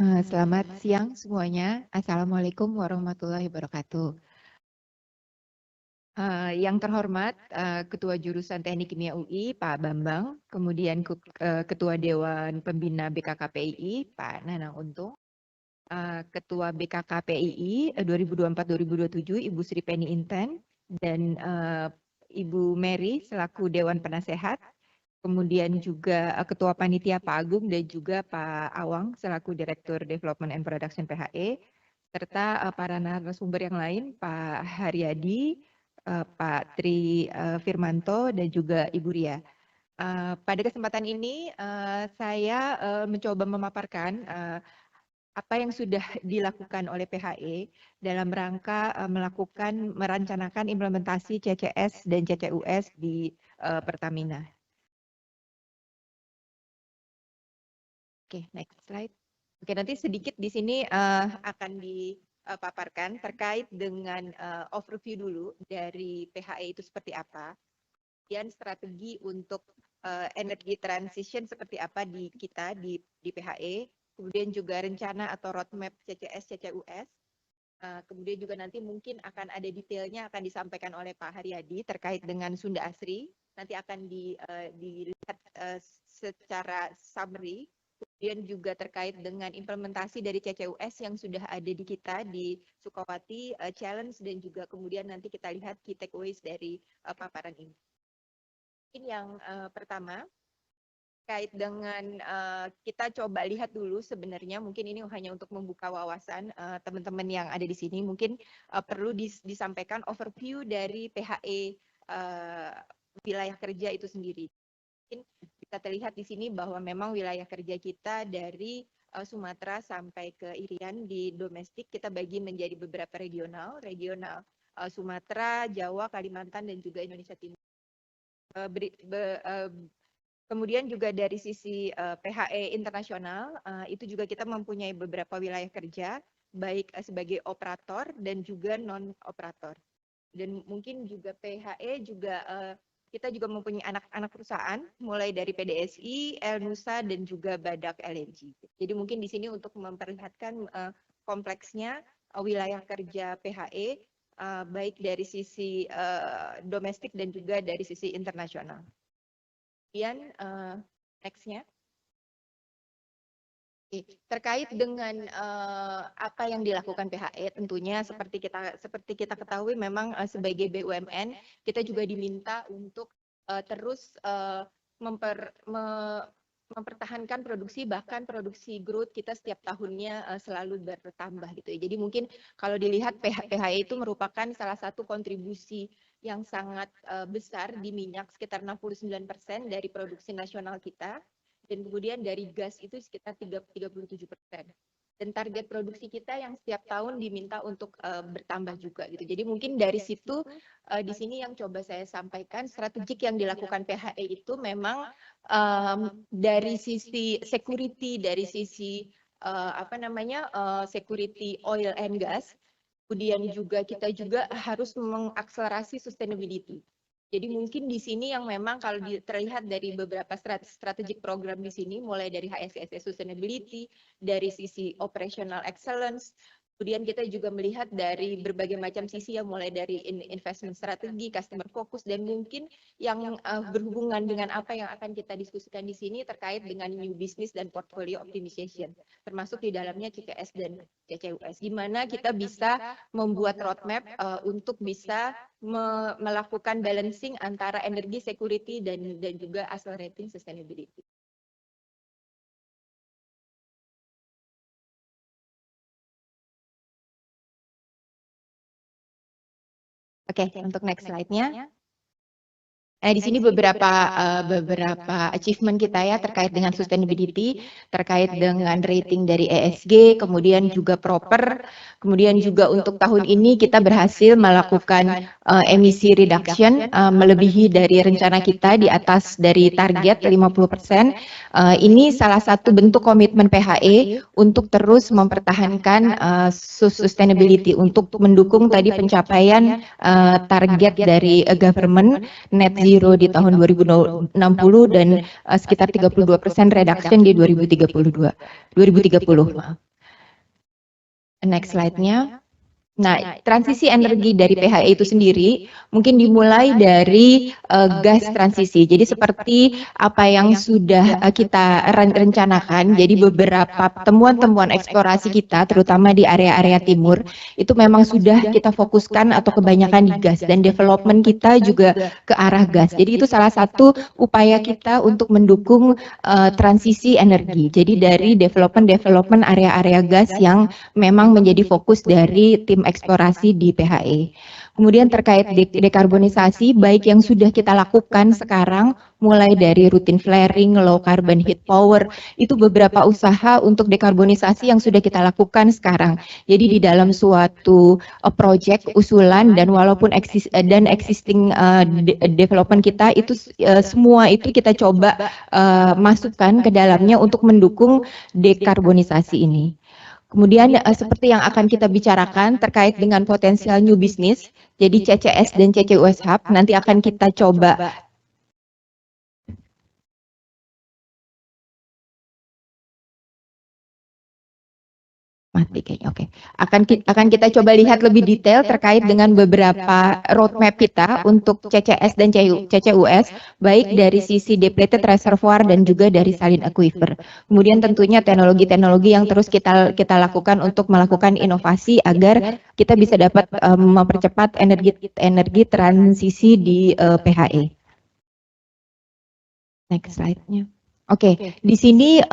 Selamat siang semuanya. Assalamualaikum warahmatullahi wabarakatuh. Yang terhormat Ketua Jurusan Teknik Kimia UI Pak Bambang, kemudian Ketua Dewan Pembina BKKPII Pak Nanang Untung, Ketua BKKPII 2024-2027 Ibu Sri Penny Inten, dan Ibu Mary selaku Dewan Penasehat, kemudian juga Ketua Panitia Pak Agung dan juga Pak Awang selaku Direktur Development and Production PHE, serta para narasumber yang lain, Pak Haryadi, Pak Tri Firmanto, dan juga Ibu Ria. Pada kesempatan ini saya mencoba memaparkan apa yang sudah dilakukan oleh PHE dalam rangka merencanakan implementasi CCS dan CCUS di Pertamina. Oke, next slide. Oke, nanti sedikit di sini akan dipaparkan terkait dengan overview dulu dari PHE itu seperti apa, kemudian strategi untuk energy transition seperti apa di kita di PHE, kemudian juga rencana atau roadmap CCS CCUS, kemudian juga nanti mungkin akan ada detailnya akan disampaikan oleh Pak Haryadi terkait dengan Sunda Asri, nanti akan dilihat secara summary. Kemudian juga terkait dengan implementasi dari CCUS yang sudah ada di kita di Sukawati, challenge, dan juga kemudian nanti kita lihat key takeaways dari paparan ini. Mungkin yang pertama, terkait dengan kita coba lihat dulu sebenarnya, mungkin ini hanya untuk membuka wawasan teman-teman yang ada di sini, mungkin perlu disampaikan overview dari PHE wilayah kerja itu sendiri. Mungkin bisa terlihat di sini bahwa memang wilayah kerja kita dari Sumatera sampai ke Irian di domestik kita bagi menjadi beberapa regional Sumatera, Jawa, Kalimantan, dan juga Indonesia Timur. Kemudian juga dari sisi PHE internasional itu juga kita mempunyai beberapa wilayah kerja baik sebagai operator dan juga non operator. Dan mungkin juga PHE juga kita juga mempunyai anak-anak perusahaan mulai dari PDSI, Elnusa, dan juga Badak LNG. Jadi mungkin di sini untuk memperlihatkan kompleksnya wilayah kerja PHE baik dari sisi domestik dan juga dari sisi internasional. Kemudian next-nya. Terkait dengan apa yang dilakukan PHE, tentunya seperti kita ketahui memang sebagai BUMN kita juga diminta untuk terus mempertahankan produksi, bahkan produksi growth kita setiap tahunnya selalu bertambah gitu ya. Jadi mungkin kalau dilihat PHE itu merupakan salah satu kontribusi yang sangat besar di minyak, sekitar 69% dari produksi nasional kita. Dan kemudian dari gas itu sekitar 37%. Dan target produksi kita yang setiap tahun diminta untuk bertambah juga gitu. Jadi mungkin dari situ di sini yang coba saya sampaikan strategik yang dilakukan PHE itu memang dari sisi security, dari sisi security oil and gas. Kemudian juga kita juga harus mengakselerasi sustainability. Jadi mungkin di sini yang memang kalau terlihat dari beberapa strategic program di sini, mulai dari HSE Sustainability, dari sisi operational excellence, kemudian kita juga melihat dari berbagai macam sisi yang mulai dari investment strategi, customer focus, dan mungkin yang berhubungan dengan apa yang akan kita diskusikan di sini terkait dengan new business dan portfolio optimization, termasuk di dalamnya CCS dan CCUS. Gimana kita bisa membuat roadmap untuk bisa melakukan balancing antara energy security dan juga accelerating sustainability. Oke, untuk next slide-nya. Di sini beberapa achievement kita ya terkait dengan sustainability, terkait dengan rating dari ESG, kemudian juga proper, kemudian juga untuk tahun ini kita berhasil melakukan emisi reduction melebihi dari rencana kita di atas dari target 50%. Ini salah satu bentuk komitmen PHE untuk terus mempertahankan sustainability untuk mendukung tadi pencapaian target dari government net zero di tahun 2060 dan sekitar 32% reduction di 2030. Maaf. Next slide-nya. Nah, transisi energi dari PHE itu sendiri mungkin dimulai dari gas transisi. Jadi seperti apa yang sudah kita rencanakan, jadi beberapa temuan-temuan eksplorasi kita, terutama di area-area timur, itu memang sudah kita fokuskan atau kebanyakan di gas, dan development kita juga ke arah gas. Jadi itu salah satu upaya kita untuk mendukung transisi energi. Jadi dari development area-area gas yang memang menjadi fokus dari tim eksplorasi di PHE. Kemudian terkait dekarbonisasi, baik yang sudah kita lakukan sekarang, mulai dari rutin flaring, low carbon heat power, itu beberapa usaha untuk dekarbonisasi yang sudah kita lakukan sekarang. Jadi di dalam suatu project usulan dan walaupun existing development kita itu semua itu kita coba masukkan ke dalamnya untuk mendukung dekarbonisasi ini. Kemudian seperti yang akan kita bicarakan terkait dengan potensial new business, jadi CCS dan CCUS Hub nanti akan kita coba mati kayaknya. Oke. Akan kita coba lihat lebih detail terkait dengan beberapa roadmap kita untuk CCS dan CCUS, baik dari sisi depleted reservoir dan juga dari salin aquifer. Kemudian tentunya teknologi-teknologi yang terus kita lakukan untuk melakukan inovasi agar kita bisa dapat mempercepat energi transisi di PHE. Next slide-nya. Oke, di sini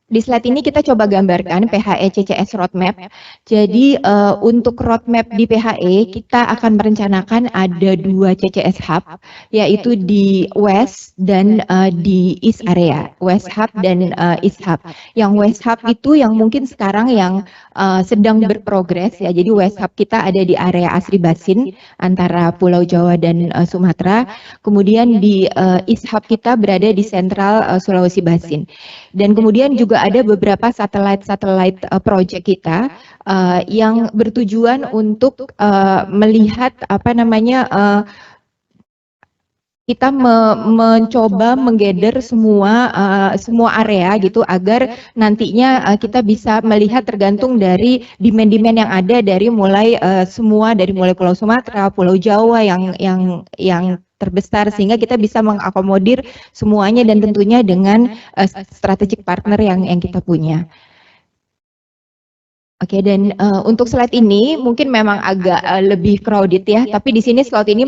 di slide ini kita coba gambarkan PHE CCS roadmap. Jadi untuk roadmap di PHE kita akan merencanakan ada 2 CCS hub, yaitu di West dan di East area, West Hub dan East Hub. Yang West Hub itu yang mungkin sekarang yang sedang berprogres ya. Jadi West Hub kita ada di area Asri Basin antara Pulau Jawa dan Sumatera. Kemudian di East Hub kita berada di sentral Sulawesi Basin. Dan kemudian juga ada beberapa satelit project kita yang bertujuan untuk melihat apa namanya kita mencoba menggather semua area gitu agar nantinya kita bisa melihat tergantung dari demand yang ada dari mulai Pulau Sumatera, Pulau Jawa yang terbesar sehingga kita bisa mengakomodir semuanya dan tentunya dengan strategic partner yang kita punya. Oke, dan untuk slide ini mungkin memang agak lebih crowded ya, tapi di sini slide ini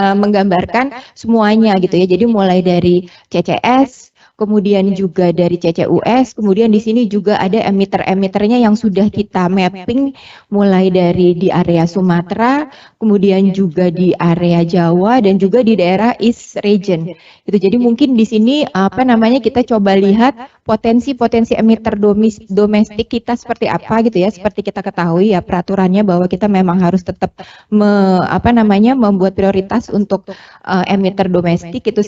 menggambarkan semuanya gitu ya. Jadi mulai dari CCS, kemudian juga dari CCUS, kemudian di sini juga ada emitter-emitternya yang sudah kita mapping mulai dari di area Sumatera, kemudian juga di area Jawa dan juga di daerah East Region. Gitu. Jadi mungkin di sini apa namanya kita coba lihat potensi emitter domestik kita seperti apa gitu ya. Seperti kita ketahui ya peraturannya bahwa kita memang harus tetap membuat prioritas untuk emitter domestik itu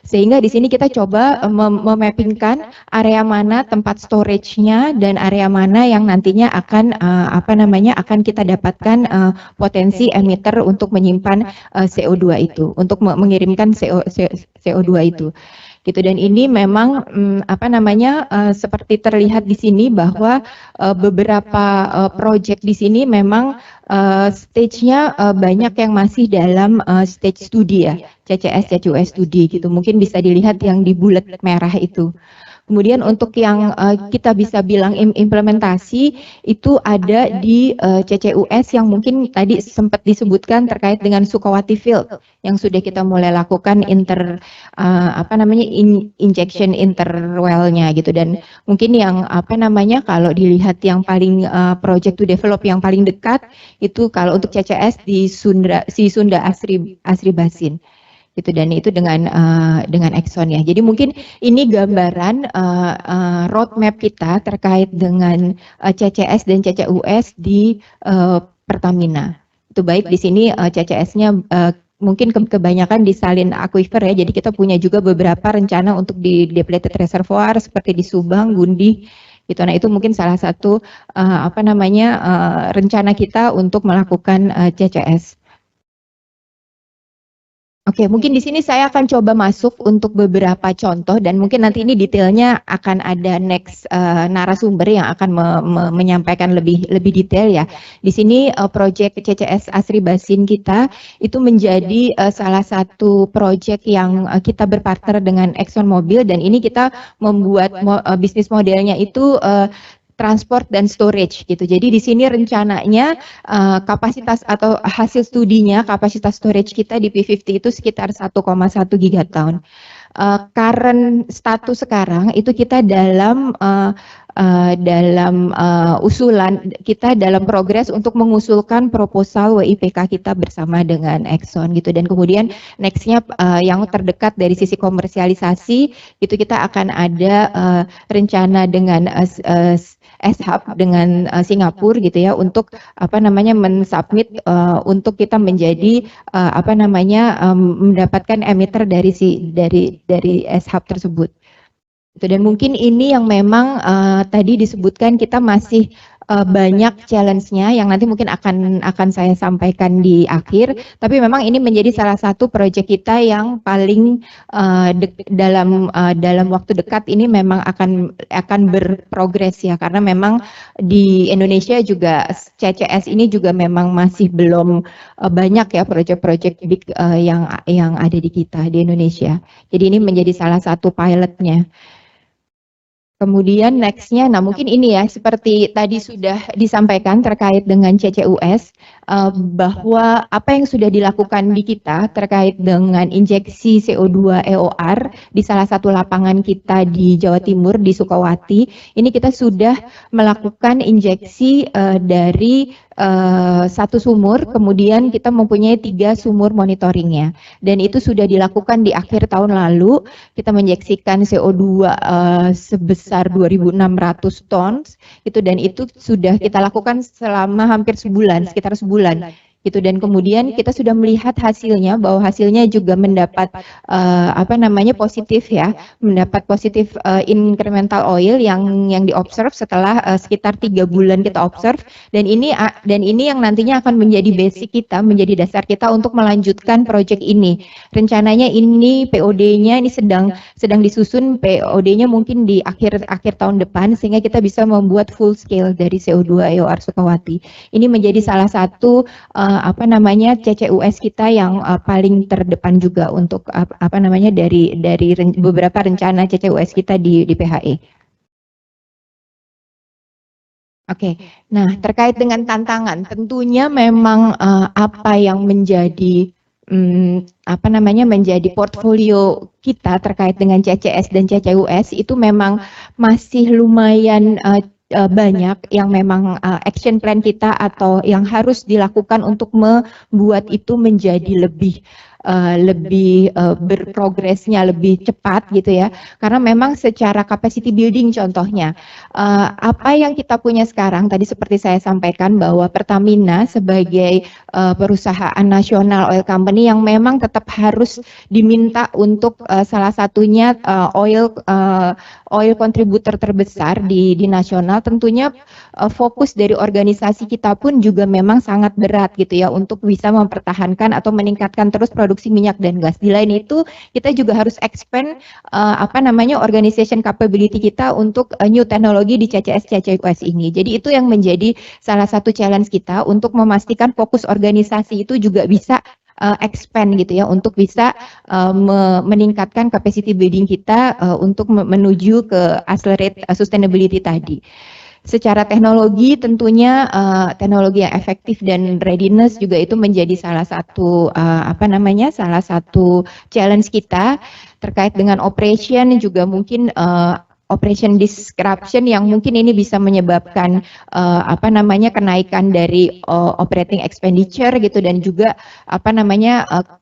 sehingga di sini kita coba memappingkan area mana tempat storage-nya dan area mana yang nantinya akan akan kita dapatkan potensi emitter untuk menyimpan CO2 itu, untuk mengirimkan CO2 itu. Gitu, dan ini memang seperti terlihat di sini bahwa beberapa project di sini memang stage-nya banyak yang masih dalam stage studi ya, CCS, CCUS studi gitu. Mungkin bisa dilihat yang di bulat merah itu. Kemudian untuk yang kita bisa bilang implementasi itu ada di CCUS yang mungkin tadi sempat disebutkan terkait dengan Sukawati Field yang sudah kita mulai lakukan injection interwell-nya gitu, dan mungkin yang kalau dilihat yang paling project to develop yang paling dekat itu kalau untuk CCS di Sunda Asri Basin. Gitu, dan itu dengan Exxon ya. Jadi mungkin ini gambaran roadmap kita terkait dengan CCS dan CCUS di Pertamina. Itu baik di sini CCS-nya mungkin kebanyakan di salin aquifer ya. Jadi kita punya juga beberapa rencana untuk di depleted reservoir seperti di Subang, Gundi gitu. Nah, itu mungkin salah satu rencana kita untuk melakukan CCS. Oke, mungkin di sini saya akan coba masuk untuk beberapa contoh dan mungkin nanti ini detailnya akan ada next narasumber yang akan menyampaikan lebih detail ya. Di sini proyek CCS Asri Basin kita itu menjadi salah satu proyek yang kita berpartner dengan ExxonMobil dan ini kita membuat bisnis modelnya itu transport dan storage gitu. Jadi di sini rencananya kapasitas atau hasil studinya kapasitas storage kita di P50 itu sekitar 1,1 gigaton. Current status sekarang itu kita dalam usulan kita dalam progres untuk mengusulkan proposal WIPK kita bersama dengan Exxon gitu dan kemudian nextnya yang terdekat dari sisi komersialisasi itu kita akan ada rencana dengan S-Hub dengan Singapura gitu ya untuk mensubmit untuk kita menjadi mendapatkan emitter dari S-Hub tersebut. Dan mungkin ini yang memang tadi disebutkan kita masih banyak challenge-nya yang nanti mungkin akan saya sampaikan di akhir, tapi memang ini menjadi salah satu proyek kita yang paling dalam waktu dekat ini memang akan berprogres ya, karena memang di Indonesia juga CCS ini juga memang masih belum banyak ya proyek-proyek big yang ada di kita di Indonesia. Jadi ini menjadi salah satu pilotnya. Kemudian nextnya, nah mungkin ini ya seperti tadi sudah disampaikan terkait dengan CCUS bahwa apa yang sudah dilakukan di kita terkait dengan injeksi CO2 EOR di salah satu lapangan kita di Jawa Timur di Sukawati, ini kita sudah melakukan injeksi dari satu sumur, kemudian kita mempunyai 3 sumur monitoringnya dan itu sudah dilakukan di akhir tahun lalu. Kita menginjeksikan CO2 sebesar 2.600 ton itu dan itu sudah kita lakukan selama hampir sebulan, sekitar sebulan gitu dan kemudian kita sudah melihat hasilnya bahwa hasilnya juga mendapat positif ya, mendapat positif incremental oil yang diobserve setelah sekitar 3 bulan kita observe dan ini yang nantinya akan menjadi basic kita, menjadi dasar kita untuk melanjutkan proyek ini. Rencananya ini POD-nya ini sedang disusun, POD-nya mungkin di akhir tahun depan sehingga kita bisa membuat full scale dari CO2 EOR Sukawati. Ini menjadi salah satu CCUS kita yang paling terdepan juga untuk dari beberapa rencana CCUS kita di PHE. Oke, nah terkait dengan tantangan, tentunya memang apa yang menjadi menjadi portfolio kita terkait dengan CCS dan CCUS itu memang masih lumayan banyak yang memang action plan kita atau yang harus dilakukan untuk membuat itu menjadi lebih berprogresnya lebih cepat gitu ya, karena memang secara capacity building contohnya apa yang kita punya sekarang tadi seperti saya sampaikan bahwa Pertamina sebagai perusahaan nasional oil company yang memang tetap harus diminta untuk salah satunya oil kontributor terbesar di nasional, tentunya fokus dari organisasi kita pun juga memang sangat berat gitu ya untuk bisa mempertahankan atau meningkatkan terus produksi minyak dan gas. Di lain itu kita juga harus expand organization capability kita untuk new teknologi di CCS CCUS ini. Jadi itu yang menjadi salah satu challenge kita untuk memastikan fokus organisasi itu juga bisa expand gitu ya untuk bisa meningkatkan capacity building kita untuk menuju ke accelerate sustainability tadi. Secara teknologi tentunya teknologi yang efektif dan readiness juga itu menjadi salah satu salah satu challenge kita terkait dengan operation juga mungkin operation disruption yang mungkin ini bisa menyebabkan kenaikan dari operating expenditure gitu dan juga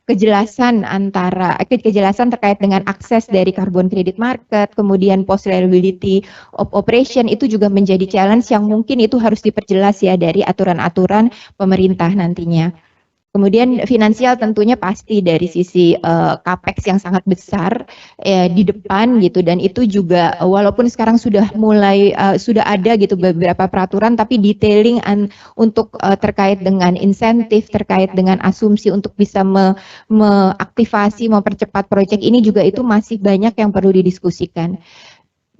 kejelasan terkait dengan akses dari carbon credit market, kemudian post reliability of operation itu juga menjadi challenge yang mungkin itu harus diperjelas ya dari aturan-aturan pemerintah nantinya. Kemudian finansial tentunya pasti dari sisi capex yang sangat besar di depan gitu, dan itu juga walaupun sekarang sudah mulai sudah ada gitu beberapa peraturan, tapi detailing untuk terkait dengan insentif, terkait dengan asumsi untuk bisa meaktifasi, mempercepat proyek ini juga itu masih banyak yang perlu didiskusikan.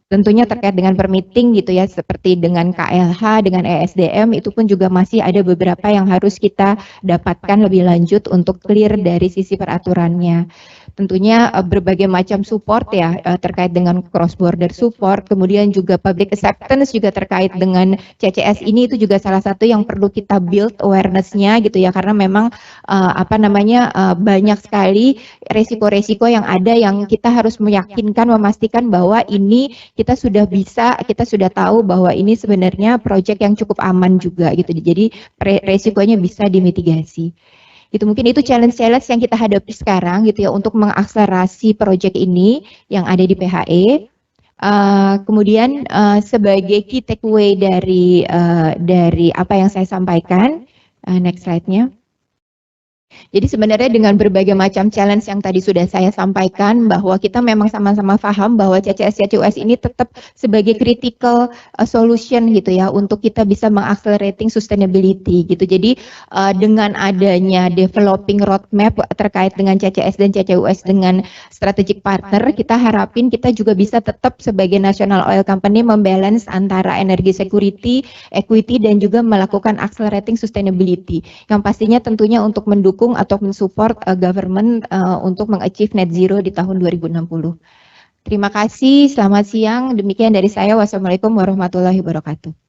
Tentunya terkait dengan permitting gitu ya, seperti dengan KLH, dengan ESDM, itu pun juga masih ada beberapa yang harus kita dapatkan lebih lanjut untuk clear dari sisi peraturannya. Tentunya berbagai macam support ya, terkait dengan cross border support, kemudian juga public acceptance juga terkait dengan CCS ini, itu juga salah satu yang perlu kita build awareness-nya gitu ya, karena memang banyak sekali resiko-resiko yang ada yang kita harus meyakinkan, memastikan bahwa ini kita sudah tahu bahwa ini sebenarnya proyek yang cukup aman juga gitu. Jadi resikonya bisa dimitigasi. Itu challenge-challenge yang kita hadapi sekarang gitu ya untuk mengakselerasi proyek ini yang ada di PHE. Kemudian sebagai key takeaway dari apa yang saya sampaikan, next slide-nya. Jadi sebenarnya dengan berbagai macam challenge yang tadi sudah saya sampaikan, bahwa kita memang sama-sama paham bahwa CCS CCUS ini tetap sebagai critical solution gitu ya untuk kita bisa mengaccelerating sustainability gitu. Jadi dengan adanya developing roadmap terkait dengan CCS dan CCUS dengan strategic partner, kita harapin kita juga bisa tetap sebagai national oil company membalance antara energi security, equity, dan juga melakukan accelerating sustainability. Yang pastinya tentunya untuk mendukung atau mensupport government untuk mengachieve net zero di tahun 2060. Terima kasih, selamat siang. Demikian dari saya. Wassalamualaikum warahmatullahi wabarakatuh.